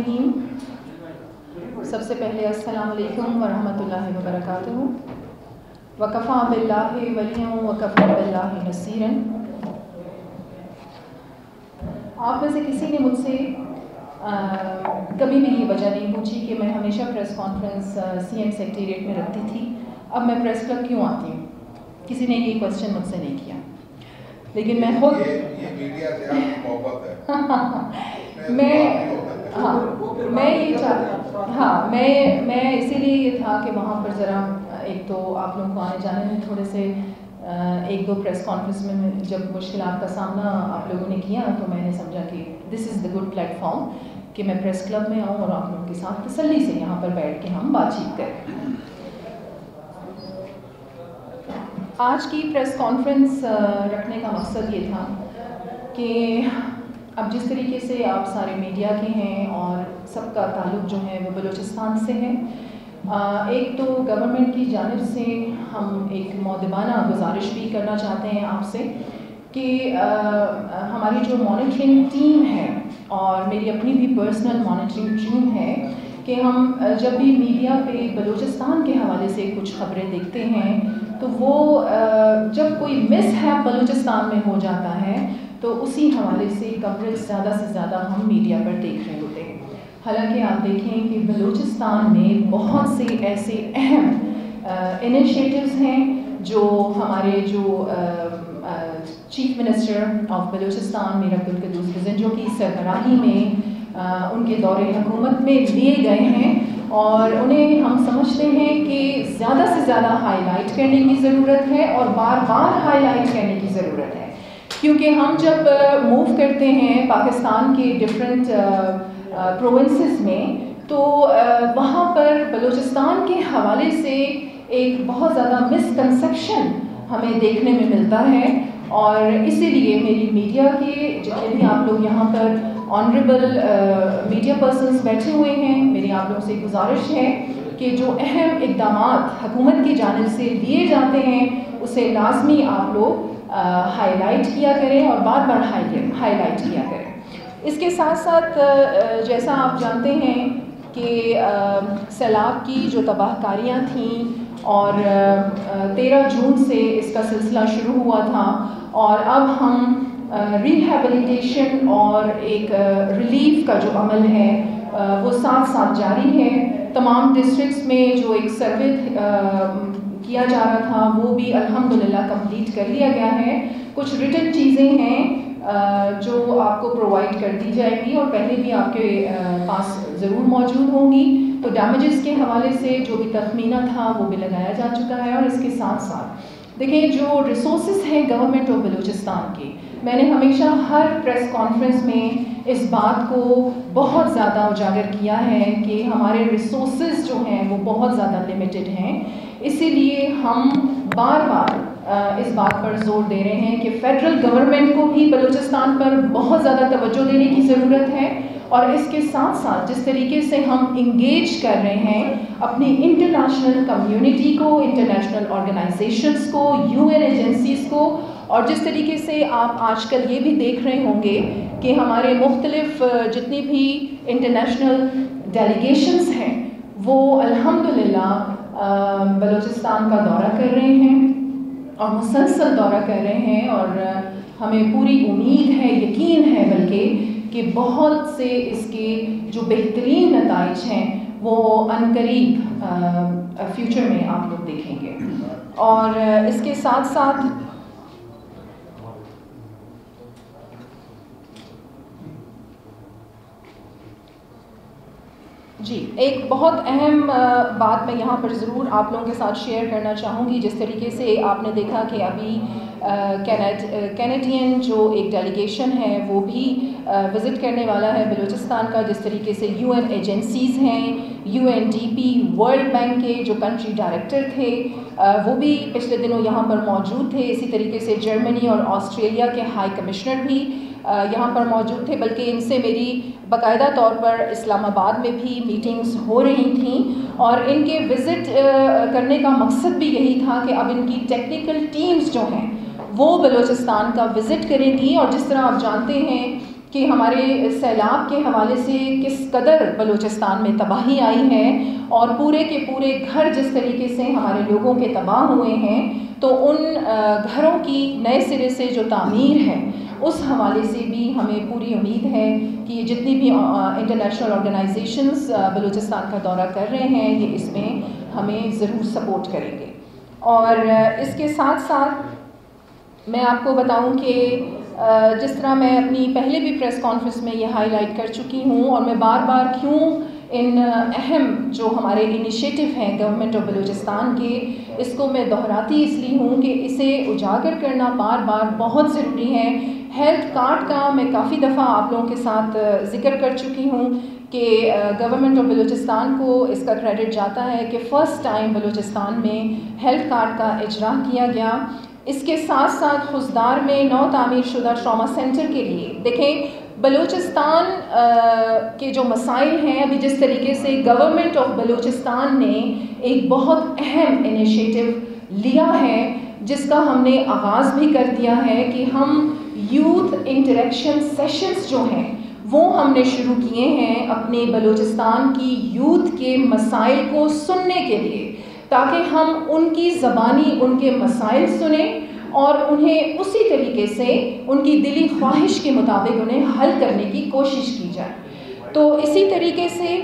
الرحیم. سب سے پہلے السلام علیکم ورحمۃ اللہ وبرکاتہ. وکفیٰ باللہ ولیٰ وکفیٰ باللہ نصیرا. آپ میں سے کسی نے مجھ سے کبھی بھی یہ وجہ نہیں پوچھی کہ میں ہمیشہ press conference C M secretariat میں رکھتی تھی، اب میں پریس کلب کیوں آتی ہوں. کسی نے یہ کوشچن مجھ سے نہیں کیا، لیکن میں خود میڈیا سے آپ کو محبت ہے. میں اسی لیے یہ تھا کہ وہاں پر ذرا ایک تو آپ لوگوں کو آنے جانے میں تھوڑے سے ایک دو پریس کانفرنس میں جب مشکلات کا سامنا آپ لوگوں نے کیا تو میں نے سمجھا کہ دس از دا گڈ پلیٹ فارم کہ میں پریس کلب میں آؤں اور آپ لوگوں کے ساتھ تسلی سے یہاں پر بیٹھ کے ہم بات چیت کریں. آج کی پریس کانفرنس رکھنے کا مقصد یہ تھا کہ اب جس طریقے سے آپ سارے میڈیا کے ہیں اور سب کا تعلق جو ہے وہ بلوچستان سے ہے، ایک تو گورنمنٹ کی جانب سے ہم ایک مؤدبانہ گزارش بھی کرنا چاہتے ہیں آپ سے کہ ہماری جو مانیٹرنگ ٹیم ہے اور میری اپنی بھی پرسنل مانیٹرنگ ٹیم ہے کہ ہم جب بھی میڈیا پہ بلوچستان کے حوالے سے کچھ خبریں دیکھتے ہیں تو وہ جب کوئی مس ہیپ بلوچستان میں ہو جاتا ہے تو اسی حوالے سے کوریج زیادہ سے زیادہ ہم میڈیا پر دیکھ رہے ہوتے ہیں. حالانکہ آپ دیکھیں کہ بلوچستان میں بہت سے ایسے اہم انیشیٹوز ہیں جو ہمارے جو چیف منسٹر آف بلوچستان میر عبدالقدوس گزنجو کی سربراہی میں ان کے دور حکومت میں لیے گئے ہیں، اور انہیں ہم سمجھتے ہیں کہ زیادہ سے زیادہ ہائی لائٹ کرنے کی ضرورت ہے اور بار بار ہائی لائٹ کرنے کی ضرورت ہے. کیونکہ ہم جب موو کرتے ہیں پاکستان کے ڈفرینٹ پروونسز میں تو وہاں پر بلوچستان کے حوالے سے ایک بہت زیادہ مسکنسیپشن ہمیں دیکھنے میں ملتا ہے، اور اسی لیے میری میڈیا کے جتنے بھی آپ لوگ یہاں پر آنریبل میڈیا پرسنز بیٹھے ہوئے ہیں، میری آپ لوگوں سے گزارش ہے کہ جو اہم اقدامات حکومت کی جانب سے لیے جاتے ہیں اسے لازمی آپ لوگ ہائی لائٹ کیا کریں اور بار بار ہائی لائٹ کیا کریں. اس کے ساتھ ساتھ جیسا آپ جانتے ہیں کہ سیلاب کی جو تباہ کاریاں تھیں اور 13 جون سے اس کا سلسلہ شروع ہوا تھا، اور اب ہم ریہیبلیٹیشن اور ایک ریلیف کا جو عمل ہے وہ ساتھ ساتھ جاری ہے. تمام ڈسٹرکٹس میں جو ایک سروے کیا جا رہا تھا وہ بھی الحمدللہ کمپلیٹ کر لیا گیا ہے. کچھ ریٹن چیزیں ہیں جو آپ کو پرووائڈ کر دی جائے گی اور پہلے بھی آپ کے پاس ضرور موجود ہوں گی. تو ڈیمیجز کے حوالے سے جو بھی تخمینہ تھا وہ بھی لگایا جا چکا ہے. اور اس کے ساتھ ساتھ دیکھیں جو ریسورسز ہیں گورنمنٹ آف بلوچستان کے، میں نے ہمیشہ ہر پریس کانفرنس میں اس بات کو بہت زیادہ اجاگر کیا ہے کہ ہمارے ریسورسز جو ہیں وہ بہت زیادہ لمیٹڈ ہیں. اسی لیے ہم بار بار اس بات پر زور دے رہے ہیں کہ فیڈرل گورنمنٹ کو بھی بلوچستان پر بہت زیادہ توجہ دینے کی ضرورت ہے، اور اس کے ساتھ ساتھ جس طریقے سے ہم انگیج کر رہے ہیں اپنی انٹرنیشنل کمیونٹی کو، انٹرنیشنل آرگنائزیشنز کو، UN ایجنسیز کو، اور جس طریقے سے آپ آج کل یہ بھی دیکھ رہے ہوں گے کہ ہمارے مختلف جتنی بھی انٹرنیشنل ڈیلیگیشنز ہیں وہ الحمدللہ بلوچستان کا دورہ کر رہے ہیں اور مسلسل دورہ کر رہے ہیں، اور ہمیں پوری امید ہے، یقین ہے بلکہ کہ بہت سے اس کے جو بہترین نتائج ہیں وہ عنقریب فیوچر میں آپ لوگ دیکھیں گے. اور اس کے ساتھ ساتھ جی ایک بہت اہم بات میں یہاں پر ضرور آپ لوگوں کے ساتھ شیئر کرنا چاہوں گی. جس طریقے سے آپ نے دیکھا کہ ابھی کینیڈین جو ایک ڈیلیگیشن ہے وہ بھی وزٹ کرنے والا ہے بلوچستان کا. جس طریقے سے UN ایجنسیز ہیں، UNDP، ورلڈ بینک کے جو کنٹری ڈائریکٹر تھے وہ بھی پچھلے دنوں یہاں پر موجود تھے. اسی طریقے سے جرمنی اور آسٹریلیا کے ہائی کمشنر بھی یہاں پر موجود تھے، بلکہ ان سے میری باقاعدہ طور پر اسلام آباد میں بھی میٹنگز ہو رہی تھیں، اور ان کے وزٹ کرنے کا مقصد بھی یہی تھا کہ اب ان کی ٹیکنیکل ٹیمز جو ہیں وہ بلوچستان کا وزٹ کریں گی. اور جس طرح آپ جانتے ہیں کہ ہمارے سیلاب کے حوالے سے کس قدر بلوچستان میں تباہی آئی ہے اور پورے کے پورے گھر جس طریقے سے ہمارے لوگوں کے تباہ ہوئے ہیں، تو ان گھروں کی نئے سرے سے جو تعمیر ہے اس حوالے سے بھی ہمیں پوری امید ہے کہ یہ جتنی بھی انٹرنیشنل آرگنائزیشنز بلوچستان کا دورہ کر رہے ہیں یہ اس میں ہمیں ضرور سپورٹ کریں گے۔ اور اس کے ساتھ ساتھ میں آپ کو بتاؤں کہ جس طرح میں اپنی پہلے بھی پریس کانفرنس میں یہ ہائی لائٹ کر چکی ہوں، اور میں بار بار کیوں ان اہم جو ہمارے انیشیٹو ہیں گورنمنٹ آف بلوچستان کے، اس کو میں دہراتی اس لیے ہوں کہ اسے اجاگر کرنا بار بار بہت ضروری ہے۔ ہیلتھ کارڈ کا میں کافی دفعہ آپ لوگوں کے ساتھ ذکر کر چکی ہوں کہ گورنمنٹ آف بلوچستان کو اس کا کریڈٹ جاتا ہے کہ فرسٹ ٹائم بلوچستان میں ہیلتھ کارڈ کا اجرا کیا گیا۔ اس کے ساتھ ساتھ خضدار میں نو تعمیر شدہ ٹراما سینٹر کے لیے دیکھیں بلوچستان کے جو مسائل ہیں، ابھی جس طریقے سے گورنمنٹ آف بلوچستان نے ایک بہت اہم انیشیٹو لیا ہے جس کا ہم نے آغاز بھی کر دیا ہے کہ ہم یوتھ انٹریکشن سیشنز جو ہیں وہ ہم نے شروع کیے ہیں اپنے بلوچستان کی یوتھ کے مسائل کو سننے کے لیے، تاکہ ہم ان کی زبانی ان کے مسائل سنیں اور انہیں اسی طریقے سے ان کی دلی خواہش کے مطابق انہیں حل کرنے کی کوشش کی جائے۔ تو اسی طریقے سے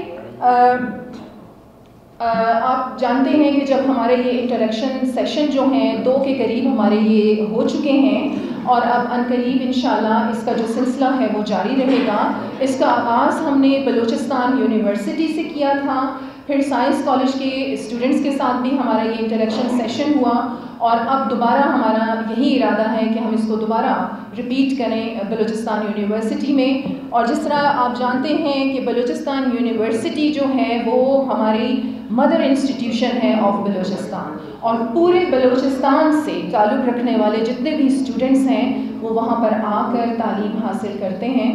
آپ جانتے ہیں کہ جب ہمارے یہ انٹریکشن سیشن جو ہیں 2 کے قریب ہمارے یہ ہو چکے ہیں، اور اب عنقریب انشاءاللہ اس کا جو سلسلہ ہے وہ جاری رہے گا۔ اس کا آغاز ہم نے بلوچستان یونیورسٹی سے کیا تھا، پھر سائنس کالج کے اسٹوڈنٹس کے ساتھ بھی ہمارا یہ انٹریکشن سیشن ہوا، اور اب دوبارہ ہمارا یہی ارادہ ہے کہ ہم اس کو دوبارہ ریپیٹ کریں بلوچستان یونیورسٹی میں۔ اور جس طرح آپ جانتے ہیں کہ بلوچستان یونیورسٹی جو ہے وہ ہماری مدر انسٹیٹیوشن ہے آف بلوچستان، اور پورے بلوچستان سے تعلق رکھنے والے جتنے بھی اسٹوڈنٹس ہیں وہ وہاں پر آ کر تعلیم حاصل کرتے ہیں۔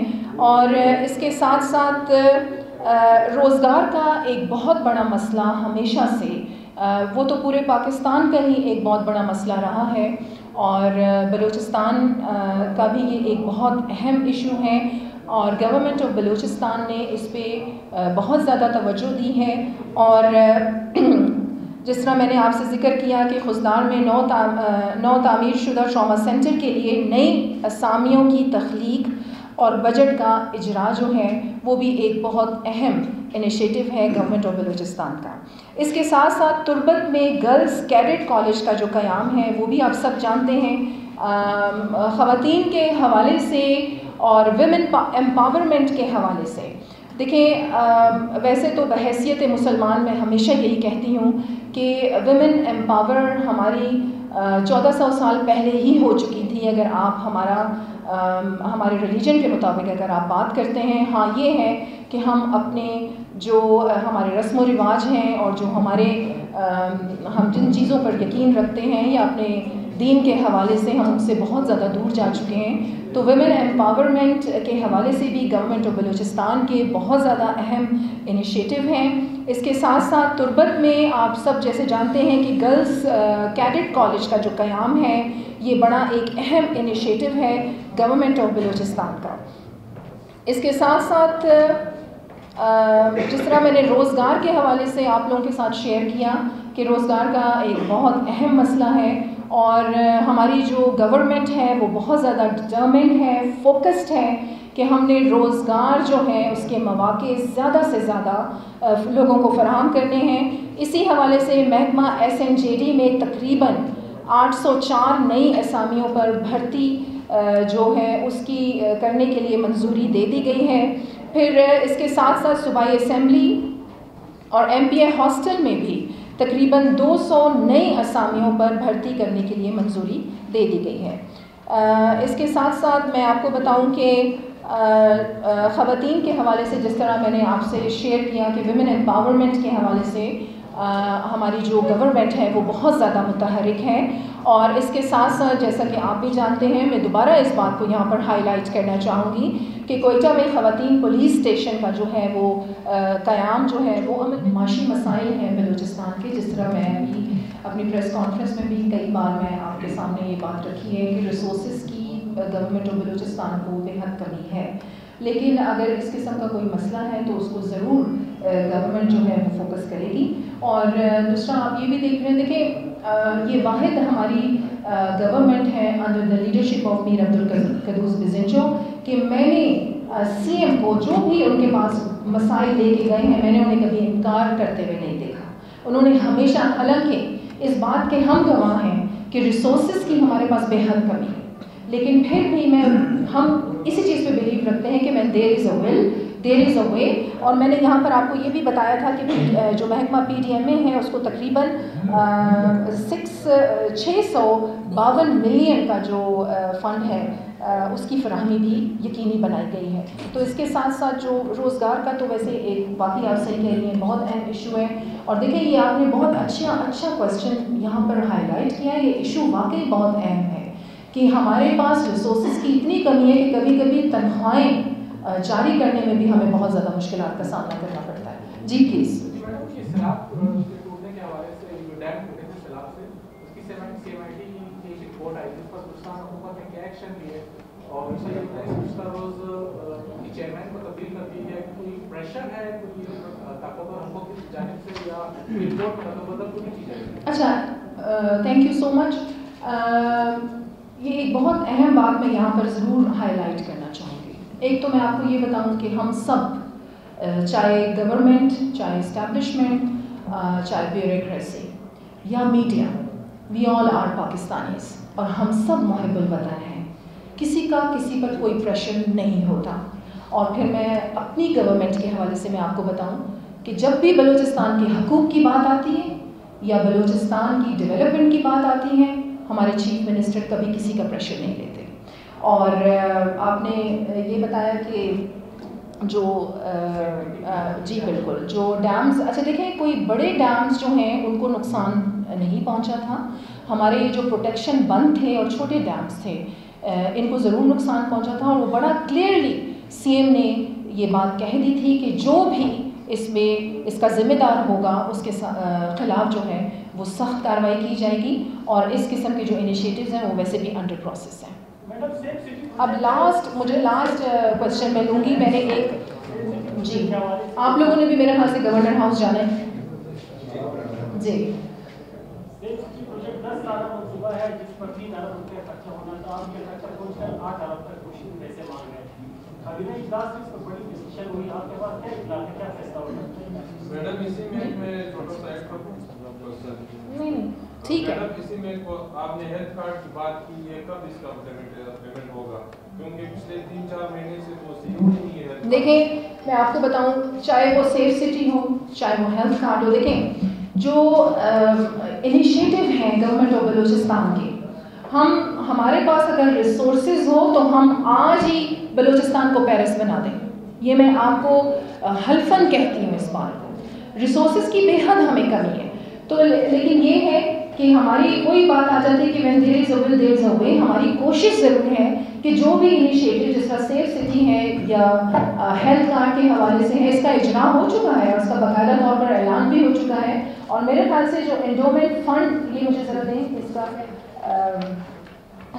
اور اس کے ساتھ ساتھ روزگار کا ایک بہت بڑا مسئلہ ہمیشہ سے وہ تو پورے پاکستان کا ہی ایک بہت بڑا مسئلہ رہا ہے، اور بلوچستان کا بھی یہ ایک بہت اہم ایشو ہے، اور گورنمنٹ آف بلوچستان نے اس پہ بہت زیادہ توجہ دی ہے۔ اور جس طرح میں نے آپ سے ذکر کیا کہ خضدار میں نو تعمیر شدہ ٹراما سینٹر کے لیے نئی اسامیوں کی تخلیق اور بجٹ کا اجرا جو ہے وہ بھی ایک بہت اہم انیشیٹو ہے گورنمنٹ آف بلوچستان کا۔ اس کے ساتھ ساتھ تربت میں گرلز کیڈٹ کالج کا جو قیام ہے وہ بھی آپ سب جانتے ہیں، خواتین کے حوالے سے اور ویمن امپاورمنٹ کے حوالے سے۔ دیکھیں ویسے تو بحیثیت مسلمان میں ہمیشہ یہی کہتی ہوں کہ ویمن امپاور ہماری 1400 سال پہلے ہی ہو چکی تھی، اگر آپ ہمارے ریلیجن کے مطابق اگر آپ بات کرتے ہیں۔ ہاں یہ ہے کہ ہم اپنے جو ہمارے رسم و رواج ہیں اور جو ہم جن چیزوں پر یقین رکھتے ہیں یا اپنے دین کے حوالے سے ہم ان سے بہت زیادہ دور جا چکے ہیں، تو ویمن امپاورمنٹ کے حوالے سے بھی گورنمنٹ آف بلوچستان کے بہت زیادہ اہم انیشیٹو ہیں۔ اس کے ساتھ ساتھ تربت میں آپ سب جیسے جانتے ہیں کہ گرلز کیڈٹ کالج کا جو قیام ہے یہ بڑا ایک اہم انیشیٹو ہے گورنمنٹ آف بلوچستان کا۔ اس کے ساتھ ساتھ جس طرح میں نے روزگار کے حوالے سے آپ لوگوں کے ساتھ شیئر کیا کہ روزگار کا ایک بہت اہم مسئلہ ہے، اور ہماری جو گورنمنٹ ہے وہ بہت زیادہ ڈٹرمنڈ ہے، فوکسڈ ہے کہ ہم نے روزگار جو ہے اس کے مواقع زیادہ سے زیادہ لوگوں کو فراہم کرنے ہیں۔ اسی حوالے سے محکمہ SNJD میں تقریباً 804 نئی اسامیوں پر بھرتی جو ہے اس کی کرنے کے لیے منظوری دے دی گئی ہے۔ پھر اس کے ساتھ ساتھ صوبائی اسمبلی اور MPA ہاسٹل میں بھی تقریباً 200 نئی اسامیوں پر بھرتی کرنے کے لیے منظوری دے دی گئی ہے۔ اس کے ساتھ ساتھ میں آپ کو بتاؤں کہ خواتین کے حوالے سے جس طرح میں نے آپ سے شیئر کیا کہ ویمن امپاورمنٹ کے حوالے سے ہماری جو گورنمنٹ ہے وہ بہت زیادہ متحرک ہے، اور اس کے ساتھ ساتھ جیسا کہ آپ بھی جانتے ہیں، میں دوبارہ اس بات کو یہاں پر ہائی لائٹ کرنا چاہوں گی کہ کوئٹہ میں خواتین پولیس اسٹیشن کا جو ہے وہ قیام جو ہے وہ معاشی مسائل ہیں بلوچستان کے، جس طرح میں ابھی اپنی پریس کانفرنس میں بھی کئی بار میں آپ کے سامنے یہ بات رکھی ہے کہ ریسورسز کی گورنمنٹ آف بلوچستان کو بے حد کمی ہے۔ لیکن اگر اس قسم کا کوئی مسئلہ ہے تو اس کو ضرور گورنمنٹ جو ہے وہ فوکس کرے گی. اور دوسرا آپ یہ بھی دیکھ رہے ہیں، دیکھیں یہ واحد ہماری گورنمنٹ ہے انڈر دا لیڈرشپ آف میر عبدالقدوس بزنجو کہ میں نے سی ایم کو جو بھی ان کے پاس مسائل لے کے گئے ہیں میں نے انہیں کبھی انکار کرتے ہوئے نہیں دیکھا. انہوں نے ہمیشہ، حالانکہ اس بات کے ہم گواہ ہیں کہ ریسورسز کی ہمارے پاس بے حد کمی ہے، لیکن پھر بھی ہم اسی چیز پہ بلیو رکھتے ہیں کہ دیر از اے ول دیر از اے وے. اور میں نے یہاں پر آپ کو یہ بھی بتایا تھا کہ جو محکمہ پی ڈی ایم اے ہے اس کو تقریباً 652 ملین کا جو فنڈ ہے اس کی فراہمی بھی یقینی بنائی گئی ہے. تو اس کے ساتھ ساتھ جو روزگار کا تو ویسے ایک باقی آپ صحیح کہہ رہی ہیں بہت اہم ایشو ہے. اور دیکھیں یہ آپ نے بہت اچھا کویسچن یہاں پر ہائی لائٹ کیا. یہ ایشو واقعی بہت اہم ہے کہ ہمارے پاس ریسورسز کی اتنی کمی ہے کہ کبھی کبھی تنخواہیں جاری کرنے میں بھی ہمیں بہت زیادہ مشکلات کا سامنا کرنا پڑتا ہے. جی پلیز. اچھا، تھینک یو سو مچ. یہ ایک بہت اہم بات میں یہاں پر ضرور ہائی لائٹ کرنا چاہوں گی. ایک تو میں آپ کو یہ بتاؤں کہ ہم سب، چاہے گورنمنٹ، چاہے اسٹیبلشمنٹ، چاہے بیوروکریسی یا media, we all are Pakistanis, اور ہم سب محب الوطن ہیں. کسی کا کسی پر کوئی پریشر نہیں ہوتا. اور پھر میں اپنی گورنمنٹ کے حوالے سے میں آپ کو بتاؤں کہ جب بھی بلوچستان کے حقوق کی بات آتی ہے یا بلوچستان کی ڈیولپمنٹ کی بات آتی ہے، ہمارے چیف منسٹر کبھی کسی کا پریشر نہیں لیتے. اور آپ نے یہ بتایا کہ جو جی بالکل جو ڈیمز، اچھا دیکھیں کوئی بڑے ڈیمز جو ہیں ان کو نقصان نہیں پہنچا تھا. ہمارے جو پروٹیکشن بند تھے اور چھوٹے ڈیمز تھے ان کو ضرور نقصان پہنچا تھا. اور وہ بڑا کلیئرلی سی ایم نے یہ بات کہہ دی تھی کہ جو بھی اس کا ذمہ دار ہوگا اس کے خلاف جو ہے وہ سخت کارروائی کی جائے گی. اور اس قسم کے جو انیشیٹوز ہیں وہ ویسے بھی انڈر پروسیس ہیں. اب مجھے لاسٹ کویسچن میں لوں گی. میں نے ایک جی آپ لوگوں نے بھی میرے خیال سے گورنر ہاؤس جانا ہے. جی ٹھیک ہے. اسی میں آپ نے ہیلتھ کارڈ کی بات کی ہے، کب اس کا پیمنٹ ہوگا؟ کیونکہ پچھلے 3-4 مہینے سے تو سی نہیں ہے. دیکھیں میں آپ کو بتاؤں، چاہے وہ سیف سٹی ہو چاہے وہ ہیلتھ کارڈ ہو، دیکھیں جو انیشیٹو ہیں گورنمنٹ آف بلوچستان کے، ہمارے پاس اگر ریسورسز ہو تو ہم آج ہی بلوچستان کو پیرس بنا دیں. یہ میں آپ کو حلفاً کہتی ہوں اس بات کو. ریسورسز کی بے حد ہمیں کمی ہے. تو لیکن یہ ہے کہ ہماری کوئی بات آ جاتی ہے کہ when there is a will there is a way. ہماری کوشش ضرور ہے کہ جو بھی انیشیٹو جس کا سیف سٹی ہے یا ہیلتھ کارڈ کے حوالے سے ہے، اس کا اجرا ہو چکا ہے اور اس کا باقاعدہ طور پر اعلان بھی ہو چکا ہے. اور میرے خیال سے جو انڈومنٹ فنڈ، یہ مجھے ذرا دیں اس کا،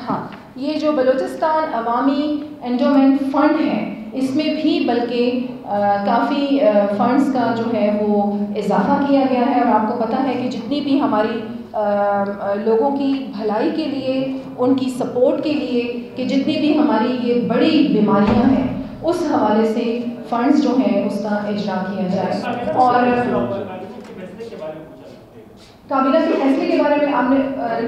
ہاں یہ جو بلوچستان عوامی انڈومنٹ فنڈ ہے اس میں بھی بلکہ کافی فنڈز کا جو ہے وہ اضافہ کیا گیا ہے. اور آپ کو پتہ ہے کہ جتنی بھی ہماری لوگوں کی بھلائی کے لیے، ان کی سپورٹ کے لیے، کہ جتنی بھی ہماری یہ بڑی بیماریاں ہیں اس حوالے سے فنڈز جو ہیں اس کا اجرا کیا جائے. اور کابینہ کے فیصلے کے بارے میں آپ نے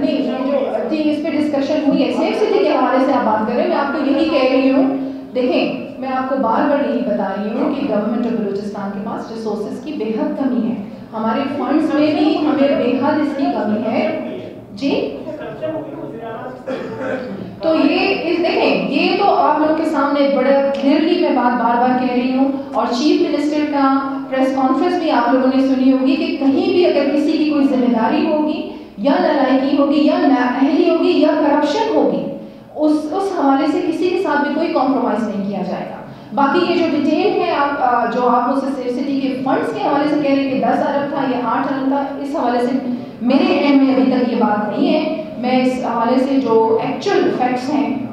نہیں جو تھی اس پہ ڈسکشن ہوئی ہے، سیف سٹی کے حوالے سے آپ بات کر رہے ہیں. میں آپ کو یہی کہہ رہی ہوں، دیکھیں میں آپ کو بار بار یہی بتا رہی ہوں کہ گورنمنٹ آف بلوچستان کے پاس ریسورسز کی بے حد کمی ہے. ہمارے فنڈز میں بھی ہمیں بے حد اس کی کمی ہے. جی تو یہ دیکھیں، یہ تو آپ لوگ کے سامنے بڑا کلیئرلی میں بات بار بار کہہ رہی ہوں. اور چیف منسٹر کا پریس کانفرنس بھی آپ لوگوں نے سنی ہوگی کہ کہیں بھی اگر کسی کی کوئی ذمہ داری ہوگی یا نالائقی ہوگی یا نااہلی ہوگی یا کرپشن ہوگی، اس حوالے سے کسی کے ساتھ بھی کوئی کمپرومائز نہیں کیا جائے گا. باقی یہ جو ڈیٹیل ہے آپ جو آپ اسے سیف سٹی کے فنڈز کے حوالے سے کہہ رہے ہیں کہ 10 ارب تھا یا 8 ارب تھا، اس حوالے سے میرے ذہن میں ابھی تک یہ بات نہیں ہے. میں اس حوالے سے جو ایکچوئل فیکٹس ہیں